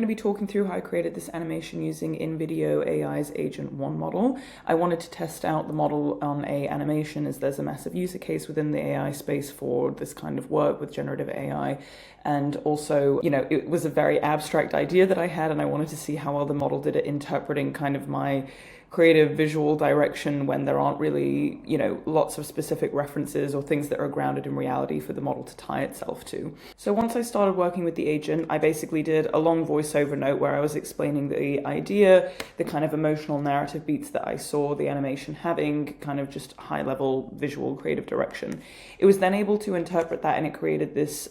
to be talking through how I created this animation using InVideo AI's Agent 1 model. I wanted to test out the model on a animation as there's a massive user case within the AI space for this kind of work with generative AI. And also, it was a very abstract idea that I had, and I wanted to see how well the model did at interpreting kind of my creative visual direction when there aren't really, lots of specific references or things that are grounded in reality for the model to tie itself to. So once I started working with the agent, I basically did a long voiceover note where I was explaining the idea, the kind of emotional narrative beats that I saw the animation having, kind of just high-level visual creative direction. It was then able to interpret that, and it created this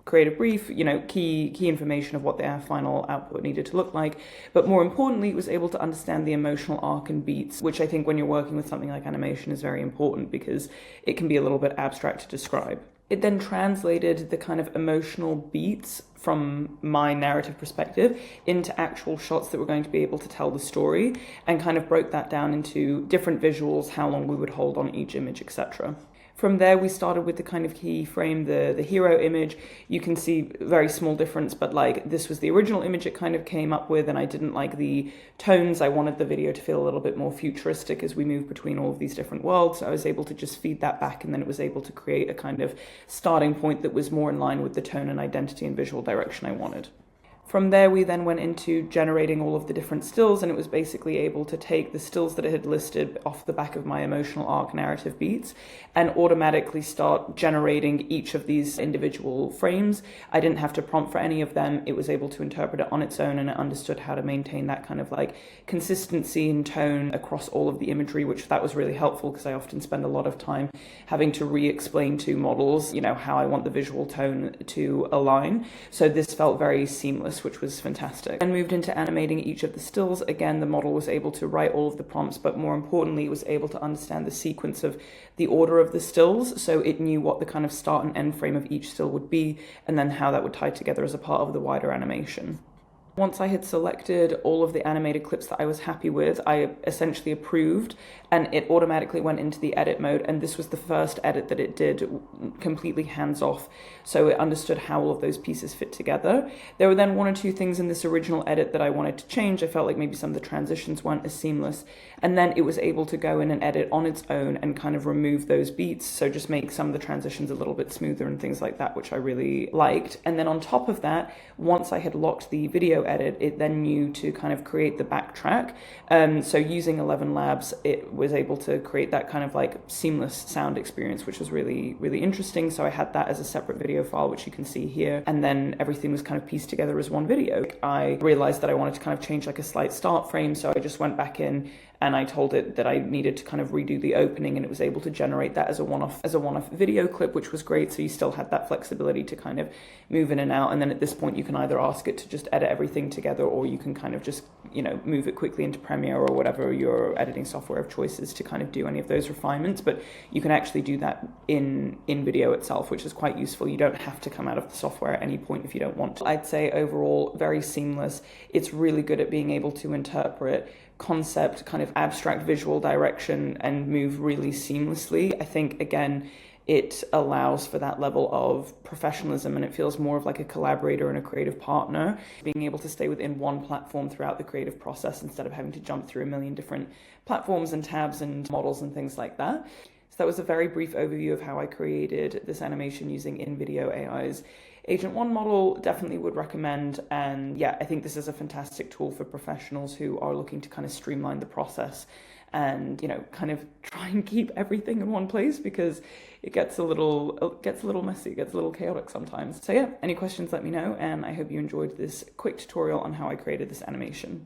creative brief, key information of what their final output needed to look like. But more importantly, it was able to understand the emotional arc and beats, which I think when you're working with something like animation is very important because it can be a little bit abstract to describe. It then translated the kind of emotional beats from my narrative perspective into actual shots that were going to be able to tell the story, and kind of broke that down into different visuals, how long we would hold on each image, etc. From there, we started with the kind of key frame, the hero image. You can see very small difference, but this was the original image it kind of came up with, and I didn't like the tones. I wanted the video to feel a little bit more futuristic as we move between all of these different worlds. So I was able to just feed that back, and then it was able to create a kind of starting point that was more in line with the tone and identity and visual direction I wanted. From there, we then went into generating all of the different stills, and it was basically able to take the stills that it had listed off the back of my emotional arc narrative beats and automatically start generating each of these individual frames. I didn't have to prompt for any of them. It was able to interpret it on its own, and it understood how to maintain that kind of consistency and tone across all of the imagery, which that was really helpful because I often spend a lot of time having to re-explain to models, how I want the visual tone to align. So this felt very seamless, which was fantastic. And moved into animating each of the stills. Again, the model was able to write all of the prompts, but more importantly, it was able to understand the sequence of the order of the stills. So it knew what the kind of start and end frame of each still would be, and then how that would tie together as a part of the wider animation. Once I had selected all of the animated clips that I was happy with, I essentially approved, and it automatically went into the edit mode. And this was the first edit that it did completely hands-off, so it understood how all of those pieces fit together. There were then one or two things in this original edit that I wanted to change. I felt like maybe some of the transitions weren't as seamless, and then it was able to go in and edit on its own and kind of remove those beats, so just make some of the transitions a little bit smoother and things like that, which I really liked. And then on top of that, once I had locked the video edit, it then knew to kind of create the backtrack. So using 11 Labs, it was able to create that kind of seamless sound experience, which was really, really interesting. So I had that as a separate video file, which you can see here. And then everything was kind of pieced together as one video. I realized that I wanted to kind of change a slight start frame. So I just went back in and I told it that I needed to kind of redo the opening, and it was able to generate that as a one-off video clip, which was great. So you still had that flexibility to kind of move in and out. And then at this point, you can either ask it to just edit everything together, or you can kind of just, move it quickly into Premiere or whatever your editing software of choice is to kind of do any of those refinements. But you can actually do that in video itself, which is quite useful. You don't have to come out of the software at any point if you don't want to. I'd say overall, very seamless. It's really good at being able to interpret concept, kind of abstract visual direction, and move really seamlessly. I think, again, it allows for that level of professionalism, and it feels more of like a collaborator and a creative partner, being able to stay within one platform throughout the creative process instead of having to jump through a million different platforms and tabs and models and things like that. So that was a very brief overview of how I created this animation using InVideo AI's Agent 1 model. Definitely would recommend. And yeah, I think this is a fantastic tool for professionals who are looking to kind of streamline the process and, kind of try and keep everything in one place, because it gets a little messy, it gets a little chaotic sometimes. So yeah, any questions, let me know. And I hope you enjoyed this quick tutorial on how I created this animation.